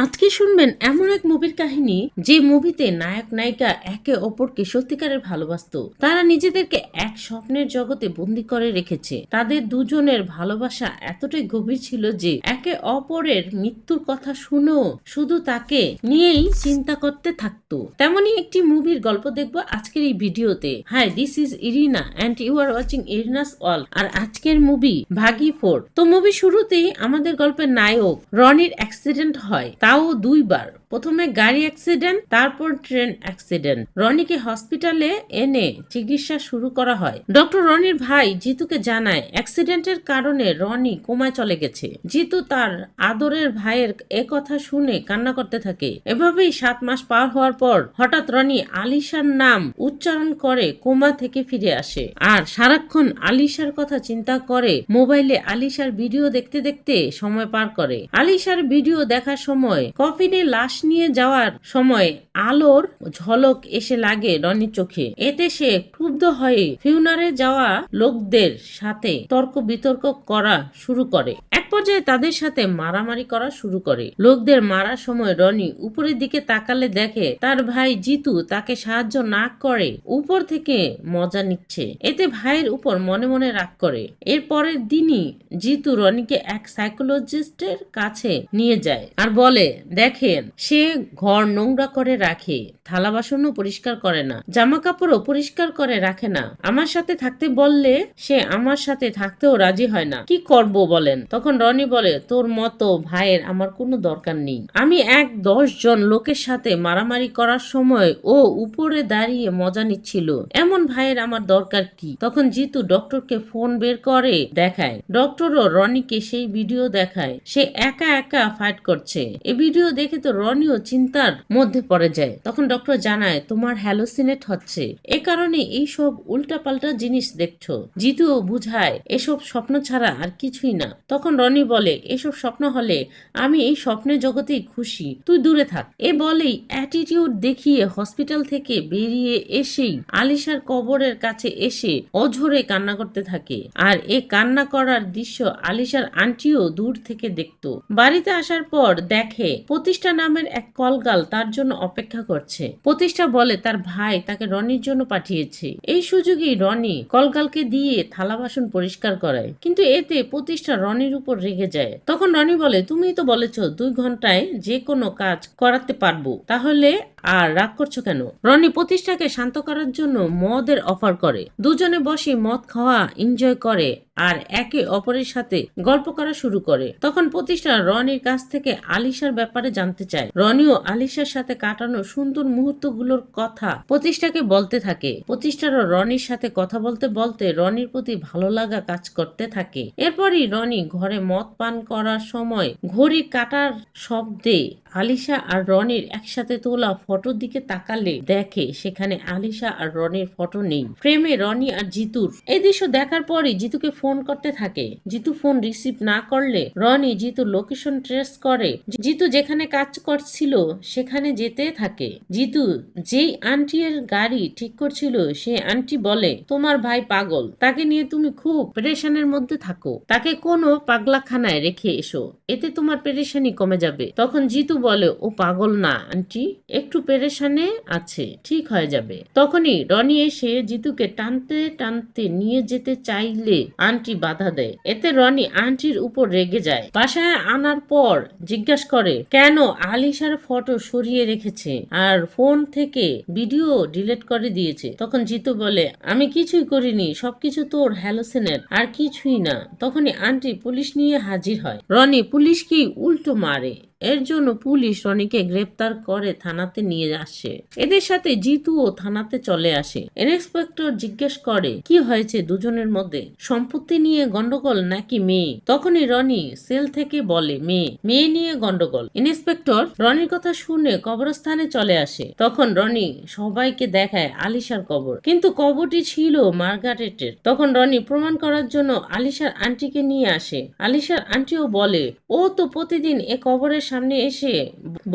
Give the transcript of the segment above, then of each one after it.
আজকে শুনবেন এমন এক মুভির কাহিনী যে মুভিতে নায়ক নায়িকা একে অপরকে সত্যিকারের ভালোবাসতো। তারা নিজেদেরকে এক স্বপ্নের জগতে বন্দি করে রেখেছে। তাদের দুজনের ভালোবাসা এতটাই গভীর ছিল যে একে অপরের মৃত্যুর কথা শুনেও শুধু তাকে নিয়েই চিন্তা করতে থাকতো। তেমনই একটি মুভির গল্প দেখবো আজকের এই ভিডিওতে। Hi, this is Irina and you are watching Irina's world. আর আজকের মুভি ভাগি 4। তো মুভি শুরুতেই আমাদের গল্পের নায়ক রনির অ্যাক্সিডেন্ট হয়, তাও দুইবার। প্রথমে গাড়ি অ্যাক্সিডেন্ট, তারপর ট্রেন অ্যাক্সিডেন্ট। রনিকে হসপিটালে এনে চিকিৎসা শুরু করা হয়। ডক্টর রনির ভাই জিতুকে জানায় অ্যাক্সিডেন্টের কারণে রনি কোমায় চলে গেছে। জিতু তার আদরের ভাইয়ের কথা শুনে কান্না করতে থাকে। এভাবেই 7 মাস পার হওয়ার পর হঠাৎ রনি আলিশার নাম উচ্চারণ করে কোমা থেকে ফিরে আসে। আর সারাক্ষণ আলিশার কথা চিন্তা করে মোবাইলে আলিশার ভিডিও দেখতে দেখতে সময় পার করে। আলিশার ভিডিও দেখার সময় কফিনে লাশ নিয়ে যাওয়ার সময় আলোর ঝলক এসে লাগে রনির চোখে। এতে সে ক্রুদ্ধ হয়ে ফিউনারে যাওয়া লোকদের সাথে তর্ক বিতর্ক করা শুরু করে। এক পর্যায়ে তাদের সাথে মারামারি করা শুরু করে। লোকদের মারার সময় রনি উপরের দিকে তাকালে দেখে তার ভাই জিতু তাকে সাহায্য না করে উপর থেকে মজা নিচ্ছে। এতে ভাইয়ের উপর মনে মনে রাগ করে। এর পরের দিনই জিতু রনিকে এক সাইকোলজিস্টের কাছে নিয়ে যায় আর বলে, দেখেন সে ঘর নোংরা করে রাখে, থালা বাসনও পরিষ্কার করে না, জামা কাপড়ও পরিষ্কার করে রাখে না। আমার সাথে থাকতে বললে সে আমার সাথে থাকতেও রাজি হয় না। কি করব বলেন? তখন রনি বলে, তোর মতো ভাইয়ের আমার কোনো দরকার নেই। আমি 10 জন লোকের সাথে মারামারি করার সময় ও উপরে দাঁড়িয়ে মজা নিচ্ছিল। এমন ভাইয়ের আমার দরকার কি? তখন জিতু ডক্টরকে ফোন বের করে দেখায়। ডক্টরও রনিকে সেই ভিডিও দেখায়। সে একা একা ফাইট করছে। এই ভিডিও দেখে তো রনিও চিন্তার মধ্যে পড়ে যায়। তখন ডক্টর জানায়, তোমার হ্যালোসিনেট হচ্ছে, এ কারণে এইসব উল্টাপাল্টা জিনিস দেখছো। জিতুও বুঝায় এসব স্বপ্ন ছাড়া আর কিছুই না। তখন রনি বলে, এসব স্বপ্ন হলে আমি এই স্বপ্নের জগতেই খুশি, তুই দূরে থাক। এ বলেই অ্যাটিটিউড দেখিয়ে হসপিটাল থেকে বেরিয়ে এসেই আলিশার কবরের কাছে এসে অঝরে কান্না করতে থাকে। আর এ কান্না করার দৃশ্য আলিশার আন্টিও দূর থেকে দেখতো। বাড়িতে আসার পর দেখে প্রতিষ্ঠা নামের এক কলগাল তার জন্য অপেক্ষা করছে। প্রতিষ্ঠা বলে তার ভাই তাকে রনির জন্য পাঠিয়েছে। এই সুযোগেই রনি কলগালকে দিয়ে থালা বাসন পরিষ্কার করায়, কিন্তু এতে প্রতিষ্ঠা রনির উপর রেগে যায়। তখন রনি বলে, তুমিই তো বলেছো 2 ঘন্টায় যে কোনো কাজ করাতে পারবো, তাহলে আর রাগ করছো কেন? রনি প্রতিষ্ঠাকে শান্ত করার জন্য মদের অফার করে। দুজনে বসে মদ খাওয়া এনজয় করে আর একে অপরের সাথে গল্প করা শুরু করে। তখন প্রতিষ্ঠা রনির কাছ থেকে আলিশার ব্যাপারে জানতে চায়। রনিও আলিশার সাথে কাটানো সুন্দর মুহূর্তগুলোর কথা প্রতিষ্ঠাকে বলতে থাকে। প্রতিষ্ঠারও রনির সাথে কথা বলতে বলতে রনির প্রতি ভালো লাগা কাজ করতে থাকে। এরপরই রনি ঘরে মদ পান করার সময় ঘড়ি কাটার শব্দে আলিশা আর রনির একসাথে তোলা ফটোর দিকে তাকালে দেখে সেখানে আলিশা আর রনির ফটো নেই। ফ্রেমে রনি আর জিতুর। এই দৃশ্য দেখার পরই জিতুকে ফোন করতে থাকে। জিতু ফোন রিসিভ না করলে রনি জিতুর লোকেশন ট্রেস করে জিতু যেখানে কাজ করছিল সেখানে যেতে থাকে। জিতু যেই আন্টি এর গাড়ি ঠিক করছিল সে আন্টি বলে, তোমার ভাই পাগল, তাকে নিয়ে তুমি খুব পেরেশানের মধ্যে থাকো, তাকে কোনো পাগলাখানায় রেখে এসো, এতে তোমার পেরেশানি কমে যাবে। তখন জিতু বলে, ও পাগল না আন্টি, একটু পেরেশানে আছে, ঠিক হয়ে যাবে। তখনই রনি এসে জিতুকে টানতে টানতে নিয়ে যেতে চাইলে আন্টি বাধা দেয়। এতে রনি আন্টির উপর রেগে যায়। বাসায় আনার পর জিজ্ঞাসা করে কেন আলিশার ফটো সরিয়ে রেখেছে আর ফোন থেকে ভিডিও ডিলিট করে দিয়েছে। তখন জিতু বলে, আমি কিছুই করিনি, সবকিছু তোর হ্যালোসিনেট, আর কিছুই না। তখনই আন্টি পুলিশ নিয়ে হাজির হয়। রনি পুলিশকে উল্টো মারে। এর জন্য পুলিশ রনিকে গ্রেপ্তার করে থানাতে নিয়ে আসে। এদের সাথে জিতুও থানাতে চলে আসে। ইন্সপেক্টর জিজ্ঞেস করে কি হয়েছে দুজনের মধ্যে, সম্পত্তি নিয়ে গন্ডগোল নাকি মেয়ে? তখনই রনি সেল থেকে বলে মেয়ে নিয়ে গন্ডগোল। ইন্সপেক্টর রনির কথা শুনে কবরস্থানে চলে আসে। তখন রনি সবাইকে দেখায় আলিশার কবর, কিন্তু কবরটি ছিল মার্গারেটের। তখন রনি প্রমাণ করার জন্য আলিশার আন্টিকে নিয়ে আসে। আলিশার আন্টিও বলে, ও তো প্রতিদিন এ কবরের সামনে এসে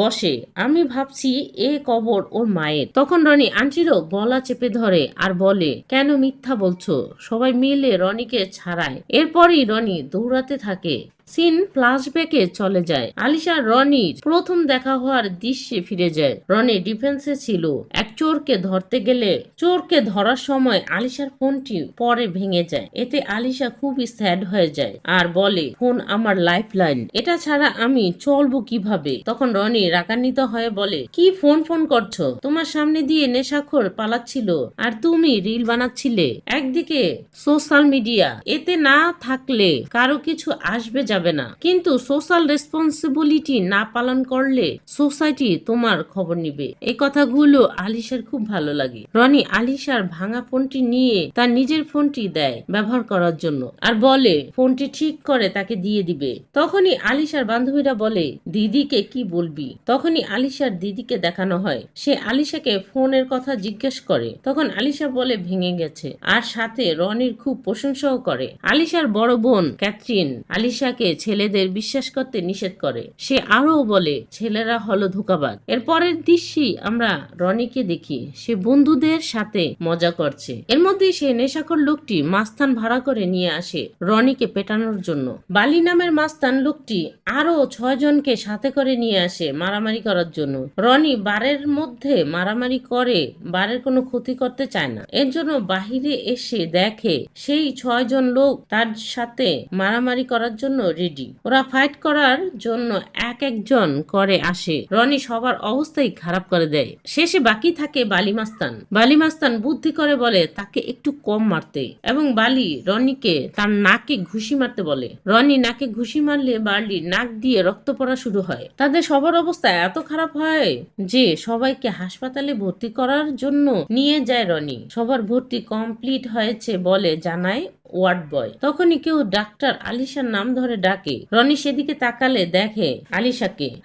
বসে, আমি ভাবছি এ কবর ওর মায়ের। তখন রনি আন্টিরও গলা চেপে ধরে আর বলে, কেন মিথ্যা বলছো? সবাই মিলে রনিকে ছাড়ায়। এরপরই রনি দৌড়াতে থাকে সিন ফ্ল্যাশব্যাকে চলে যায়। আলিশা রনির প্রথম দেখা হওয়ার দৃশ্যে ফিরে যায়। রনি ডিফেন্সে ছিল। এক চোরকে ধরতে গেলে চোরকে ধরার সময় আলিশার ফোনটি পরে ভেঙে যায়। এতে আলিশা খুবই স্যাড হয়ে যায় আর বলে, ফোন আমার লাইফ লাইন, এটা ছাড়া আমি চলবো কিভাবে? তখন রনি রাগান্বিত হয়ে বলে, কি ফোন ফোন করছো? তোমার সামনে দিয়ে নেশাখোর পালাচ্ছিল আর তুমি রিল বানাচ্ছিলে। একদিকে সোশ্যাল মিডিয়া, এতে না থাকলে কারো কিছু আসবে যাবে না, কিন্তু সোশ্যাল রেসপন্সিবিলিটি না পালন করলে সোসাইটি তোমার খবর নিবে। এই কথাগুলো আলিশার খুব ভালো লাগে। রনি আলিশার ভাঙা ফোনটি নিয়ে তার নিজের ফোনটি দেয় ব্যবহার করার জন্য আর বলে ফোনটি ঠিক করে তাকে দিয়ে দিবে। তখনই আলিশার বান্ধবীরা বলে, দিদিকে কি বলবি? তখনই আলিশার দিদিকে দেখানো হয়। সে আলিশাকে ফোনের কথা জিজ্ঞেস করে। তখন আলিশা বলে ভেঙে গেছে আর সাথে রনির খুব প্রশংসাও করে। আলিশার বড় বোন ক্যাথরিন আলিশাকে ছেলেদের বিশ্বাস করতে নিষেধ করে। সে আরো বলে ছেলেরা হলো ধোঁকাবাজ। এর পরের দৃশ্যে আমরা রনিকে দেখি সে বন্ধুদের সাথে মজা করছে। এর মধ্যে সে নেশাখোর লোকটি মাস্তান ভাড়া করে নিয়ে আসে রনিকে পেটানোর জন্য। বালি নামের মাস্তান লোকটি আরো 6 জনকে সাথে করে নিয়ে আসে মারামারি করার জন্য। রনি বারের মধ্যে মারামারি করে বারের কোনো ক্ষতি করতে চায় না। এর জন্য বাহিরে এসে দেখে সেই 6 জন লোক তার সাথে মারামারি করার জন্য রেডি। ওরা ফাইট করার জন্য এক একজন করে আসে। রনি সবার অবস্থাই খারাপ করে দেয়। শেষে বাকি থাকে বালি মাস্তান। বালি মাস্তান বুদ্ধি করে বলে তাকে একটু কম মারতে এবং বালি রনিকে তার নাকে ঘুষি মারতে বলে। রনি নাকে ঘুষি মারলে বালির নাক দিয়ে রক্ত পড়া শুরু হয়। তাদের সবার অবস্থা এত খারাপ হয় যে সবাইকে হাসপাতালে ভর্তি করার জন্য নিয়ে যায় রনি। সবার ভর্তি কমপ্লিট হয়েছে বলে জানায় ওয়ার্ড বয়। তখনই কেউ ডাক্তার আলিশার নাম ধরে ডাকে। রনি সেদিকে তাকালে দেখে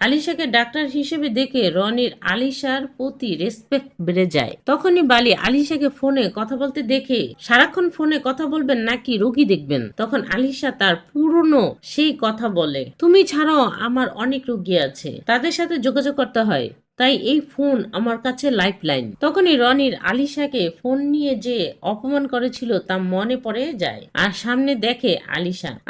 আলিশাকে ডাক্তার হিসেবে দেখে রনির আলিশার প্রতি রেসপেক্ট বেড়ে যায়। তখনই বালি আলিশাকে ফোনে কথা বলতে দেখে, সারাক্ষণ ফোনে কথা বলবেন নাকি রোগী দেখবেন? তখন আলিশা তার পুরনো সেই কথা বলে, তুমি ছাড়াও আমার অনেক রোগী আছে, তাদের সাথে যোগাযোগ করতে হয়, তাই এই ফোন আমার কাছে লাইফ লাইন। তখনই রনির আলিশাকে ফোন নিয়ে যে অপমান করেছিল তা মনে পড়ে যায় আর সামনে দেখে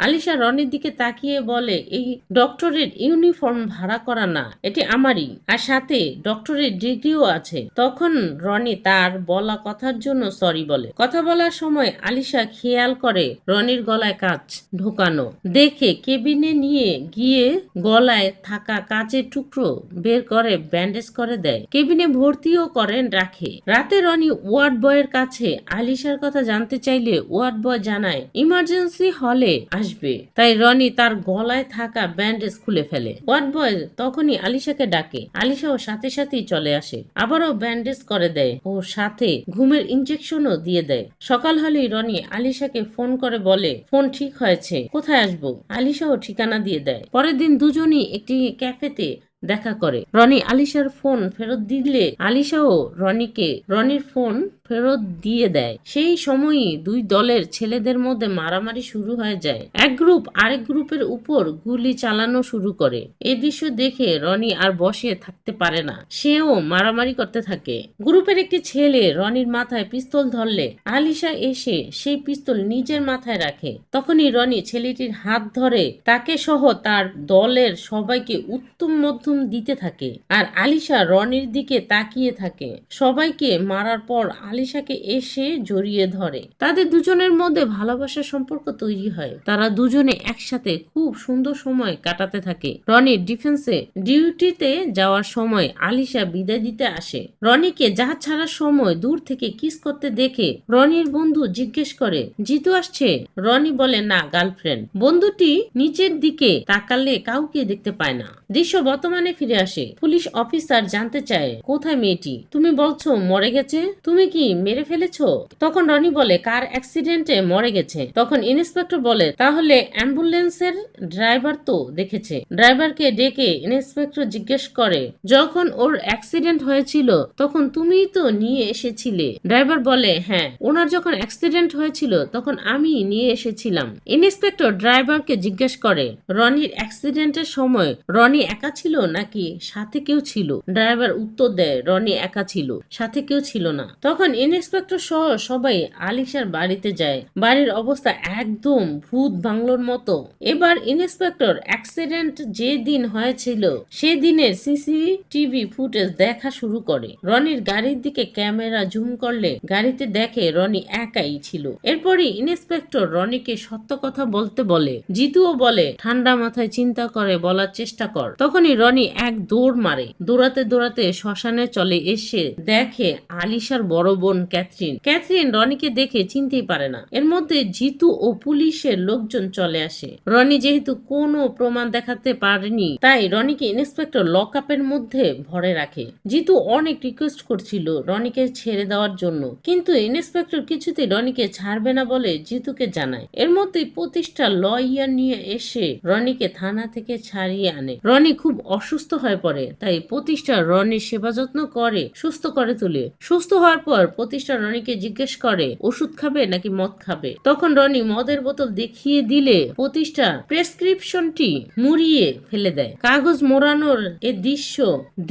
আলিশা রনির দিকে তাকিয়ে বলে, এই ডক্টরের ইউনিফর্ম ভাড়া করা না, এটি আমারই, আর সাথে ডক্টরের ডিগ্রিও আছে। তখন রনি তার বলা কথার জন্য সরি বলে। কথা বলার সময় আলিশা খেয়াল করে রনির গলায় কাঁচ ঢোকানো দেখে কেবিনে নিয়ে গিয়ে গলায় থাকা কাঁচের টুকরো বের করে ব্যান্ডেজ করে দেয়। কেবিনে ভর্তিও করেন রাখে। রাতে রনি ওয়ার্ড বয়ের কাছে আলিশার কথা জানতে চাইলে ওয়ার্ড বয় জানায় ইমার্জেন্সি হলে আসবে। তাই রনি তার গলায় থাকা ব্যান্ডেজ খুলে ফেলে। ওয়ার্ড বয় তখনই আলিশাকে ডাকে। আলিশাও সাথে সাথেই চলে আসে, আবারও ব্যান্ডেজ করে দেয় ও সাথে ঘুমের ইনজেকশনও দিয়ে দেয়। সকাল হলেই রনি আলিশাকে ফোন করে বলে ফোন ঠিক হয়েছে, কোথায় আসবো? আলিশাও ঠিকানা দিয়ে দেয়। পরের দিন দুজনই একটি ক্যাফেতে দেখা করে। রনি আলিশার ফোন ফেরত দিলে আলিশাও রনিকে রনির ফোন ফেরত দিয়ে দেয়। সেই সময়ই দুই দলের ছেলেদের মধ্যে মারামারি শুরু হয়ে যায়। এক গ্রুপ আরেক গ্রুপের উপর গুলি চালানো শুরু করে। এই দৃশ্য দেখে রনি আর বসে থাকতে পারে না, সেও মারামারি করতে থাকে। গ্রুপের একটি ছেলে রনির মাথায় পিস্তল ধরলে আলিশা এসে সেই পিস্তল নিজের মাথায় রাখে। তখনই রনি ছেলেটির হাত ধরে তাকে সহ তার দলের সবাইকে উত্তম মধ্যম দিতে থাকে আর আলিশা রনির দিকে তাকিয়ে থাকে। সবাইকে মারার পর আলিশাকে এসে জড়িয়ে ধরে। তাদের দুজনের মধ্যে ভালোবাসার সম্পর্ক তৈরি হয়। তারা দুজনে একসাথে খুব সুন্দর সময় কাটাতে থাকে। রনির ডিফেন্সে ডিউটিতে যাওয়ার সময় আলিশা বিদায় দিতে আসে। রনিকে জাহাজ ছাড়ার সময় দূর থেকে কিস করতে দেখে রনির বন্ধু জিজ্ঞেস করে, জিতু আসছে? রনি বলে না, গার্লফ্রেন্ড। বন্ধুটি নিচের দিকে তাকালে কাউকে দেখতে পায় না। দৃশ্য বর্তমানে ফিরে আসে। পুলিশ অফিসার জানতে চায় কোথায় মেয়েটি? তুমি বলছো মরে গেছে, তুমি কি মেরে ফেলেছো? তখন রনি বলে কার অ্যাক্সিডেন্টে মরে গেছে। তখন ইন্সপেক্টর বলে তাহলে অ্যাম্বুলেন্সের ড্রাইভার তো দেখেছে। ড্রাইভারকে ডেকে ইন্সপেক্টর জিজ্ঞেস করে, যখন ওর অ্যাক্সিডেন্ট হয়েছিল তখন তুমিই তো নিয়ে এসেছিলে? ড্রাইভার বলে হ্যাঁ, ওনার যখন অ্যাক্সিডেন্ট হয়েছিল তখন আমি নিয়ে এসেছিলাম। ইন্সপেক্টর ড্রাইভারকে জিজ্ঞেস করে রনির অ্যাক্সিডেন্টের সময় রনি একা ছিল নাকি সাথে কেউ ছিল? ড্রাইভার উত্তর দেয় রনি একা ছিল, সাথে কেউ ছিল না। তখন ইন্সপেক্টর সহ সবাই আলিশার বাড়িতে যায়। বাড়ির অবস্থা একদম ভূত বাংলোর মতো। এবার ইন্সপেক্টর অ্যাক্সিডেন্ট যে দিন হয়েছিল সেদিনের সিসিটিভি ফুটেজ দেখা শুরু করে। রনির গাড়ির দিকে ক্যামেরা জুম করলে গাড়িতে দেখে রনি একাই ছিল। এরপরই ইন্সপেক্টর রনিকে সত্য কথা বলতে বলে। জিতুও বলে ঠান্ডা মাথায় চিন্তা করে বলার চেষ্টা কর। তখনই রনি এক দৌড় মারে। দৌড়াতে দৌড়াতে শ্মশানে চলে এসে দেখে আলিশার বড় বোন ক্যাথরিন রনিকে দেখে চিনতেই পারে না। এর মধ্যে জিতু ও পুলিশের লোকজন চলে আসে। রনি যেহেতু কোনো প্রমাণ দেখাতে পারেনি তাই রনিকে ইন্সপেক্টর লক আপের মধ্যে ভরে রাখে। জিতু অনেক রিকোয়েস্ট করছিল রনিকে ছেড়ে দেওয়ার জন্য, কিন্তু ইন্সপেক্টর কিছুতেই রনিকে ছাড়বে না বলে জিতুকে জানায়। এর মধ্যে প্রতিষ্ঠা লয়ার নিয়ে এসে রনিকে থানা থেকে ছাড়িয়ে আনে। রনি খুব অসুস্থ হয়ে পড়ে, তাই প্রতিষ্ঠা রনির সেবা যত্ন করে সুস্থ করে তোলে। সুস্থ হওয়ার পর প্রতিষ্ঠা রনিকে জিজ্ঞেস করে ওষুধ খাবে নাকি মদ খাবে। তখন রনি মদের বোতল দেখিয়ে দিলে প্রতিষ্ঠা প্রেসক্রিপশনটি মুড়িয়ে ফেলে দেয়। কাগজ মোড়ানোর এ দৃশ্য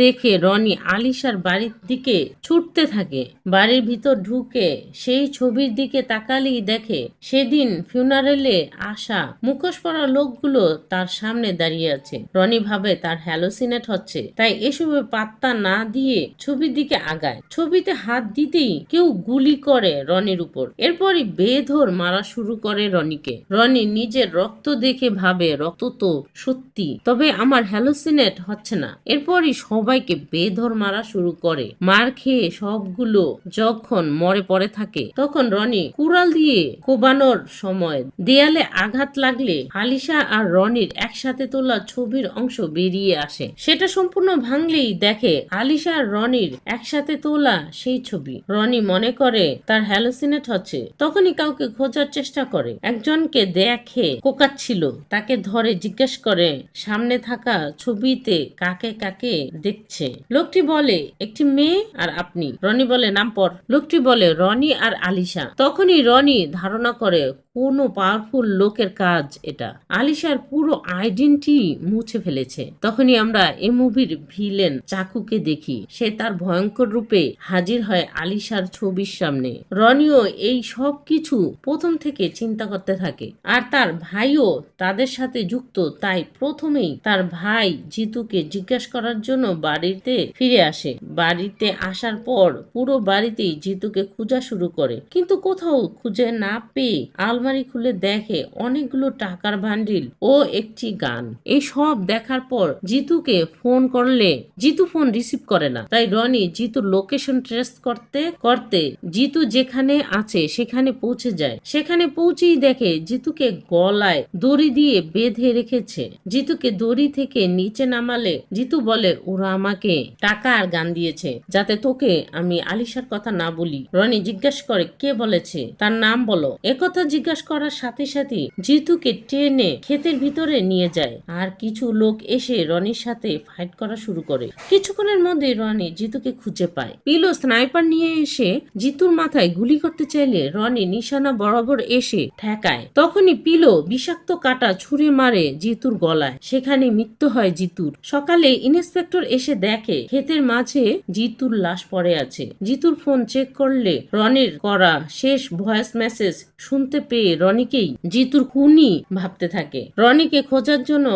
দেখে রনি আলিশার বাড়ির দিকে ছুটতে থাকে। বাড়ির ভিতর ঢুকে সেই ছবির দিকে তাকালেই দেখে সেদিন ফিউনারেলে আসা মুখোশ পরা লোকগুলো তার সামনে দাঁড়িয়ে আছে। রনি ভাবে তার হ্যালোসিনেট হচ্ছে, তাই এসবে পাত্তা না দিয়ে ছবির দিকে আগায়। ছবিতে হাত দিতেই কেউ গুলি করে রনির উপর। এরপরই বেধর মারা শুরু করে রনিকে। রনি নিজের রক্ত দেখে ভাবে রক্ত তো সত্যি, তবে আমার হ্যালোসিনেট হচ্ছে না। এরপরই সবাইকে বেধর মারা শুরু করে। মার খেয়ে সবগুলো যখন মরে পড়ে থাকে তখন রনি কুড়াল দিয়ে কোবানোর সময় দেয়ালে আঘাত লাগলে আলিশা আর রনির একসাথে তোলা ছবির অংশ বেরিয়ে আসে। সেটা সম্পূর্ণ ভাঙলেই দেখে আলিশা আর রনির একসাথে তোলা সেই ছবি। রনি মনে করে তার হ্যালোসিনেট হচ্ছে। তখনই কাউকে খোঁজার চেষ্টা করে। একজনকে দেখে কোকাচ্ছিল, তাকে ধরে জিজ্ঞেস করে সামনে থাকা ছবিতে কাকে কাকে দেখছে। লোকটি বলে একটি মেয়ে আর আপনি। রনি বলে নাম পর। লোকটি বলে রনি আর আলিশা। তখনই রনি ধারণা করে কোনো পাওয়ারফুল লোকের কাজ এটা। আলিশার পুরো আইডেন্টি মুছে ফেলেছে। তখনই আমরা এই মুভির ভিলেন চাকুকে দেখি। সে তার ভয়ঙ্কর রূপে হাজির হয় আলিশার ছবির সামনে। রনিও এই সব কিছু প্রথম থেকে চিন্তা করতে থাকে, আর তার ভাইও তাদের সাথে যুক্ত। তাই প্রথমেই তার ভাই জিতুকে জিজ্ঞাসা করার জন্য বাড়িতে ফিরে আসে। বাড়িতে আসার পর পুরো বাড়িতেই জিতুকে খোঁজা শুরু করে, কিন্তু কোথাও খুঁজে না পেয়ে আলমারি খুলে দেখে অনেকগুলো টাকার বান্ডিল ও একটি গান। এই সব দেখার পর জিতুকে ফোন করলে জিতু ফোন রিসিভ করে না। তাই রনি জিতুর লোকেশন ট্রেস করতে করতে জিতু যেখানে আছে সেখানে পৌঁছে যায়। সেখানে পৌঁছেই দেখে জিতুকে গলায় দড়ি দিয়ে বেঁধে রেখেছে। জিতুকে দড়ি থেকে নিচে নামালে জিতু বলে ওরা আমাকে টাকা আর গান দিয়েছে যাতে তোকে আমি আলিশার কথা না বলি। রনি জিজ্ঞাসা করে কে বলেছে, তার নাম বলো। একথা জিজ্ঞাসা করার সাথে সাথে জিতুকে টেনে ক্ষেতের ভিতরে নিয়ে যায়। আর কিছু লোক এসে রনির সাথে ফাইট করা শুরু করে। কিছুক্ষণের মধ্যে রনি জিতুকে খুঁজে পায়। পিলো স্নাইপার নিয়ে এসে জিতুর মাথায় গুলি করতে চাইলে রনি নিশানা বরাবর এসে ঠেকায়। তখনই পিলো বিষাক্ত কাটা ছুঁড়ে মারে জিতুর গলায়। সেখানে মৃত্যু হয় জিতুর। সকালে ইন্সপেক্টর এসে দেখে ক্ষেতের মাঝে জিতুর লাশ পড়ে আছে। জিতুর ফোন চেক করলে রনির করা শেষ ভয়েস মেসেজ শুনতে পেয়ে রনিকেই জিতুর খুনি ভাবতে থাকে। রনিকে খোঁজার জন্য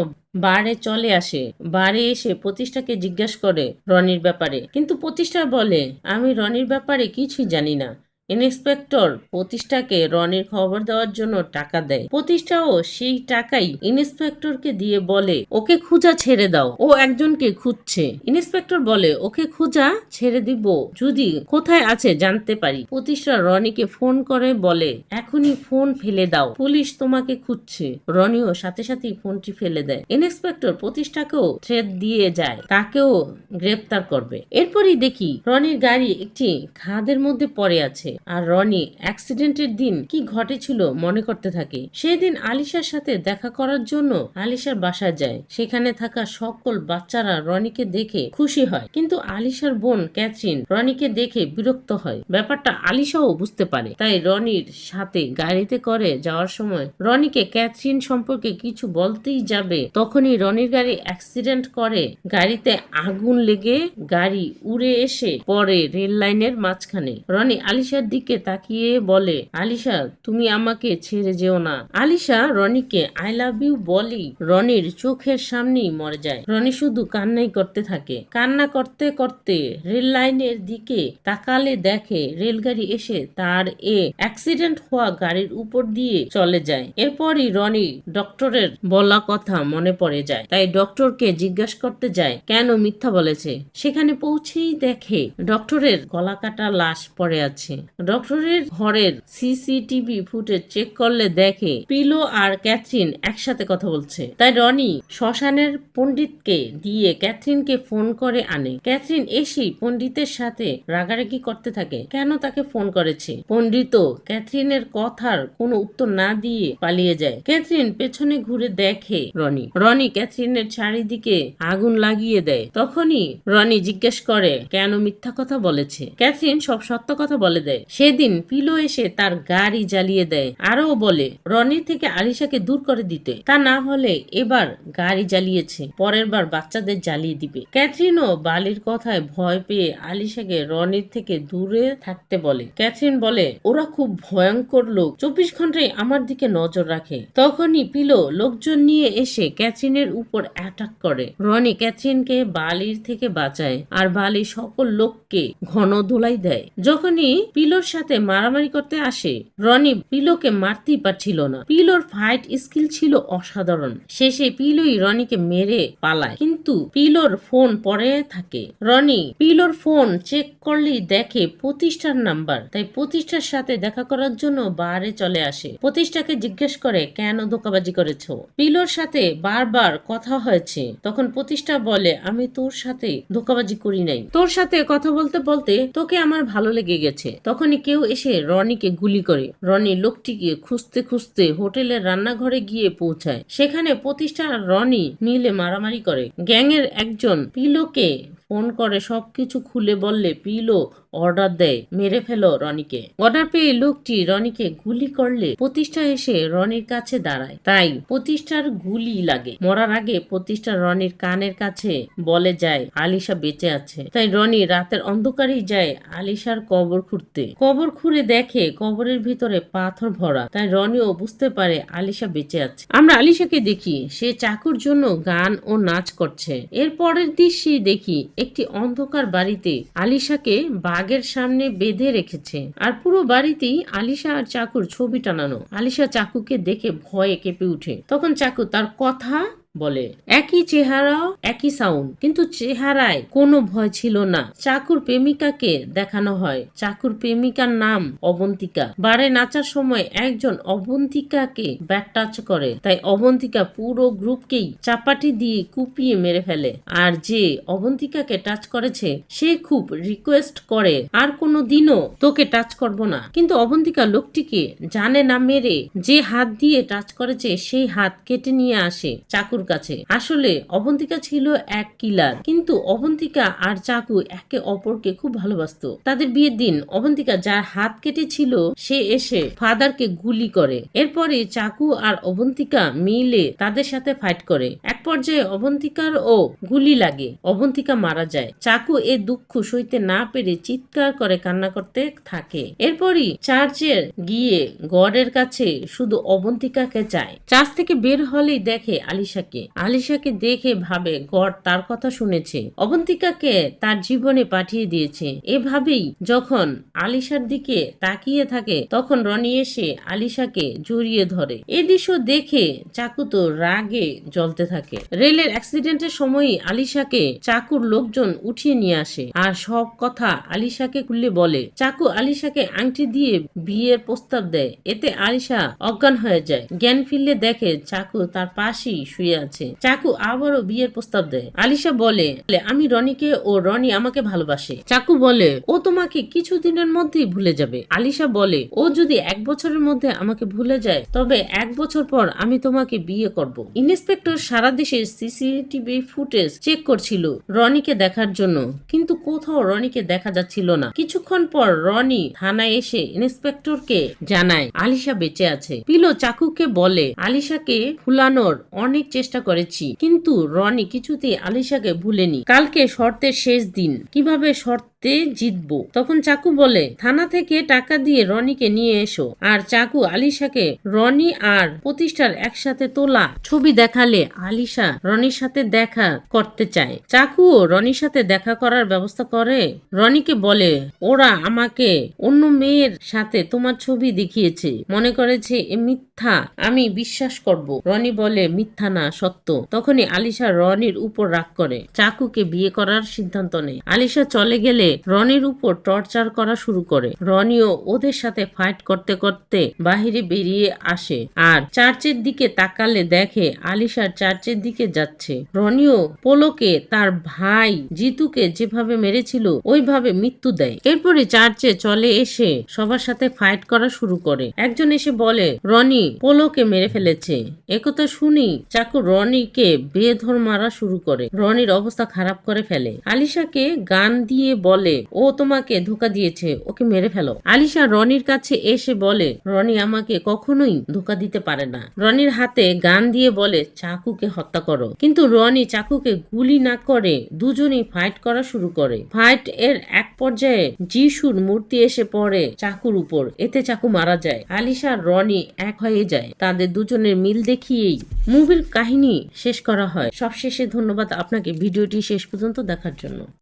বারে চলে আসে। বারে এসে প্রতিষ্ঠাকে জিজ্ঞাসা করে রনির ব্যাপারে, কিন্তু প্রতিষ্ঠা বলে আমি রনির ব্যাপারে কিছুই জানি না। ইন্সপেক্টর প্রতিষ্ঠাকে রনির খবর দেওয়ার জন্য টাকা দেয়। প্রতিষ্ঠাও সেই টাকাই ইন্সপেক্টরকে দিয়ে বলে ওকে খোঁজা ছেড়ে দাও, ও একজনকে খুঁজছে। ইন্সপেক্টর বলে ওকে খোঁজা ছেড়ে দিব যদি কোথায় আছে জানতে পারি। প্রতিষ্ঠা রনিকে ফোন করে বলে এখনই ফোন ফেলে দাও, পুলিশ তোমাকে খুঁজছে। রনিও সাথে সাথে ফোনটি ফেলে দেয়। ইন্সপেক্টর প্রতিষ্ঠাকেও থ্রেট দিয়ে যায় তাকেও গ্রেফতার করবে। এরপরই দেখি রনির গাড়ি একটি খাদের মধ্যে পড়ে আছে। আর রনি অ্যাক্সিডেন্টের দিন কি ঘটেছিল মনে করতে থাকে। সেদিন আলিশার সাথে দেখা করার জন্য আলিশার বাসায় যায়। সেখানে থাকা সকল বাচ্চারা রনিকে দেখে খুশি হয়, কিন্তু আলিশার বোন ক্যাথরিন রনিকে দেখে বিরক্ত হয়। ব্যাপারটা আলিশাও বুঝতে পারে, তাই রনির সাথে গাড়িতে করে যাওয়ার সময় রনিকে ক্যাথরিন সম্পর্কে কিছু বলতেই যাবে, তখনই রনির গাড়ি অ্যাক্সিডেন্ট করে। গাড়িতে আগুন লেগে গাড়ি উড়ে এসে পড়ে রেল লাইনের মাঝখানে। রনি আলিশার দিকে তাকিয়ে বলে, আলিশা তুমি আমাকে ছেড়ে যেও না। আলিশা রনিকে আই লাভ ইউ বলি রনির চোখের সামনেই মরে যায়। রনি শুধু কান্নাই করতে থাকে। কান্না করতে করতে রেল লাইনের দিকে তাকালে দেখে রেলগাড়ি এসে তার অ্যাক্সিডেন্ট হওয়া গাড়ির উপর দিয়ে চলে যায়। এরপরই রনি ডক্টরের বলা কথা মনে পড়ে যায়, তাই ডক্টরকে জিজ্ঞাসা করতে যায় কেন মিথ্যা বলেছে। সেখানে পৌঁছেই দেখে ডক্টরের গলা কাটা লাশ পড়ে আছে। ডক্টরের ঘরের সিসিটিভি ফুটেজ চেক করলে দেখে পিলো আর ক্যাথরিন একসাথে কথা বলছে। তাই রনি শ্মশানের পণ্ডিতকে দিয়ে ক্যাথরিনকে ফোন করে আনে। ক্যাথরিন এসেই পণ্ডিতের সাথে রাগারাগি করতে থাকে, কেন তাকে ফোন করেছে। পণ্ডিত ক্যাথরিনের কথার কোনো উত্তর না দিয়ে পালিয়ে যায়। ক্যাথরিন পেছনে ঘুরে দেখে রনি ক্যাথরিনের চারিদিকে আগুন লাগিয়ে দেয়। তখনই রনি জিজ্ঞেস করে কেন মিথ্যা কথা বলেছে। ক্যাথরিন সব সত্য কথা বলে দেয়। সেদিন পিলো এসে তার গাড়ি জ্বালিয়ে দেয়। আরও বলে রনির থেকে আলিশাকে দূর করে দিতে, তা না হলে এবার গাড়ি জ্বালিয়েছে, পরের বার বাচ্চাদের জ্বালিয়ে দিবে। ক্যাথরিনও বালির কথায় ভয় পেয়ে আলিশাকে রনির থেকে দূরে থাকতে বলে। ক্যাথরিন বলে ওরা খুব ভয়ঙ্কর লোক, 24 ঘন্টায় আমার দিকে নজর রাখে। তখনই পিলো লোকজন নিয়ে এসে ক্যাথরিনের উপর অ্যাটাক করে। রনি ক্যাথরিনকে বালির থেকে বাঁচায় আর বালি সকল লোককে ঘন ধুলাই দেয়। যখনই পিলোর সাথে মারামারি করতে আসে রনি পিলোকে মারতেই পারছিল না। পিলোর ফাইট স্কিল ছিল অসাধারণ। শেষে পিলোই রনিকে মেরে পালায়, কিন্তু পিলোর ফোন পড়ে থাকে। রনি পিলোর ফোন চেক করলেই দেখে প্রতিষ্ঠার নাম্বার, তাই প্রতিষ্ঠার সাথে দেখা করার জন্য বারে চলে আসে। প্রতিষ্ঠাকে জিজ্ঞেস করে কেন ধোঁকাবাজি করেছো। পিলোর সাথে বারবার কথা হয়েছে। তখন প্রতিষ্ঠা বলে আমি তোর সাথে ধোঁকাবাজি করি নাই, তোর সাথে কথা বলতে বলতে তোকে আমার ভালো লেগে গেছে। তখনই কেউ এসে রনিকে গুলি করে। রনি লোকটিকে খুঁজতে খুঁজতে হোটেলের রান্নাঘরে গিয়ে পৌঁছায়। সেখানে প্রতিষ্ঠা আর রনি মিলে মারামারি করে। গ্যাংয়ের একজন পিলোকে ফোন করে সবকিছু খুলে বললে পিলো অর্ডার দেয় মেরে ফেলো রনিকে। অর্ডার পেয়ে লোকটি রনিকে গুলি করলে প্রতিষ্ঠা এসে রনির কাছে দাঁড়ায়, তাই প্রতিষ্ঠার গুলি লাগে। মরার আগে প্রতিষ্ঠা রনির কানের কাছে বলে যায় আলিশা বেঁচে আছে। তাই রনি রাতের অন্ধকারেই যায় আলিশার কবর খুঁড়তে। কবর খুঁড়ে দেখে কবরের ভিতরে পাথর ভরা, তাই রনিও বুঝতে পারে আলিশা বেঁচে আছে। আমরা আলিশাকে দেখি সে চাকুর জন্য গান ও নাচ করছে। এর পরের দৃশ্যে দেখি একটি অন্ধকার বাড়িতে আলিশাকে বাগের সামনে বেঁধে রেখেছে, আর পুরো বাড়িতেই আলিশা আর চাকুর ছবি টানানো। আলিশা চাকুকে দেখে ভয়ে কেঁপে উঠে। তখন চাকু তার কথা বলে, একই চেহারা একই সাউন্ড, কিন্তু চেহারায় কোনো ভয় ছিল না। চাকুর প্রেমিকাকে দেখানো হয়। চাকুর প্রেমিকার নাম অবন্তিকা। বারে নাচার সময় একজন অবন্তিকাকে ব্যাট টাচ করে, তাই অবন্তিকা পুরো গ্রুপকেই চাপাটি দিয়ে কুপিয়ে মেরে ফেলে। আর যে অবন্তিকাকে টাচ করেছে সে খুব রিকোয়েস্ট করে আর কোনো দিনও তোকে টাচ করব না, কিন্তু অবন্তিকা লোকটিকে জানে না মেরে যে হাত দিয়ে টাচ করেছে সেই হাত কেটে নিয়ে আসে চাকুর কাছে। আসলে অবন্তিকা ছিল এক কিলার, কিন্তু অবন্তিকা আর চাকু একে অপরকে খুব ভালোবাসতো। তাদের বিয়ের দিন অবন্তিকা যার হাত কেটেছিল সে এসে ফাদারকে গুলি করে। এরপরে চাকু আর অবন্তিকা মিলে তাদের সাথে ফাইট করে। এক পর্যায়ে অবন্তিকার ও গুলি লাগে, অবন্তিকা মারা যায়। চাকু এ দুঃখ সইতে না পেরে চিৎকার করে কান্না করতে থাকে। এরপরই চার্চে গিয়ে গডের কাছে শুধু অবন্তিকাকে চায়। চার্চ থেকে বের হলেই দেখে আলিশাকে দেখে ভাবে গড তার কথা শুনেছে, অবন্তিকাকে তার জীবনে পাঠিয়ে দিয়েছে। এভাবেই যখন আলিশার দিকে তাকিয়ে থাকে তখন রনি এসে আলিশাকে জড়িয়ে ধরে। এই দৃশ্য দেখে চাকু তো রাগে জ্বলতে থাকে। রেলের অ্যাক্সিডেন্টের সময়ই আলিশাকে চাকুর লোকজন উঠিয়ে নিয়ে আসে আর সব কথা আলিশাকে খুলে বলে। চাকু আলিশাকে আংটি দিয়ে বিয়ের প্রস্তাব দেয়। এতে আলিশা অজ্ঞান হয়ে যায়। জ্ঞান ফিরলে দেখে চাকু তার পাশেই শুয়ে আছে। চাকু আবারও বিয়ের প্রস্তাব দেয়। আলিশা বলে আমি রনিকে ও রনি আমাকে ভালোবাসে। চাকু বলে ও তোমাকে কিছুদিনের মধ্যেই ভুলে যাবে। আলিশা বলে ও যদি 1 বছরের মধ্যে আমাকে ভুলে যায় তবে 1 বছর পর আমি তোমাকে বিয়ে করব। ইন্সপেক্টর সারা দেশের সিসিটিভি ফুটেজ চেক করছিল রনিকে দেখার জন্য, কিন্তু কোথাও রনিকে দেখা যাচ্ছিল না। কিছুক্ষণ পর রনি থানায় এসে ইন্সপেক্টরকে জানায় আলিশা বেঁচে আছে। পিলো চাকুকে বলে আলিশাকে ভুলানোর অনেক চেষ্টা করেছি, কিন্তু রনি কিছুতেই আলিশাকে ভুলেনি। কালকে শর্তের শেষ দিন, কিভাবে শর্তে জিতবো। তখন চাকু বলে থানা থেকে টাকা দিয়ে রনিকে নিয়ে এসো। আর চাকু আলিশাকে রনি আর প্রতিষ্ঠার একসাথে তোলা ছবি দেখালে আলিশা রনির সাথে দেখা করতে চায়। চাকুও রনির সাথে দেখা করার ব্যবস্থা করে। রনিকে বলে ওরা আমাকে অন্য মেয়ের সাথে তোমার ছবি দেখিয়েছে, মনে করেছে এ মিথ্যা, আমি বিশ্বাস করব। রনি বলে মিথ্যা না, সত্য। তখনই আলিশা রনির উপর রাগ করে চাকুকে বিয়ে করার সিদ্ধান্ত নেয়। আলিশা চলে গেলে রনির উপর টর্চার করা শুরু করে। রনিও ওদের সাথে ফাইট করতে করতে বাহিরে বেরিয়ে আসে আর চার্চের দিকে তাকালে দেখে আলিশা চার্চের দিকে যাচ্ছে। রনিও পোলোকে তার ভাই জিতুকে যেভাবে মেরেছিল ওইভাবে মৃত্যু দেয়। এরপরে চার্চে চলে এসে সবার সাথে ফাইট করা শুরু করে। একজন এসে বলে রনি পোলোকে মেরে ফেলেছে। একথা শুনি চাকু রনিকে বেধড় মারা শুরু করে। রনির অবস্থা খারাপ করে ফেলে। আলিশাকে গান দিয়ে বলে ও তোমাকে ধোকা দিয়েছে, ওকে মেরে ফেলো। আলিশা রনির কাছে এসে বলে রনি আমাকে কখনোই ধোকা দিতে পারে না। রনির হাতে গান দিয়ে বলে চাকুকে হত্যা করো, কিন্তু রনি চাকুকে গুলি না করে দুজনেই ফাইট করা শুরু করে। ফাইট এর এক পর্যায়ে যিশুর মূর্তি এসে পড়ে চাকুর উপর, এতে চাকু মারা যায়। আলিশা আর রনি এক হয়ে যায়। তাদের দুজনের মিল দেখিয়েই মুভির কাহিনী শেষ করা হয়। সবশেষে ধন্যবাদ আপনাকে ভিডিওটি শেষ পর্যন্ত দেখার জন্য।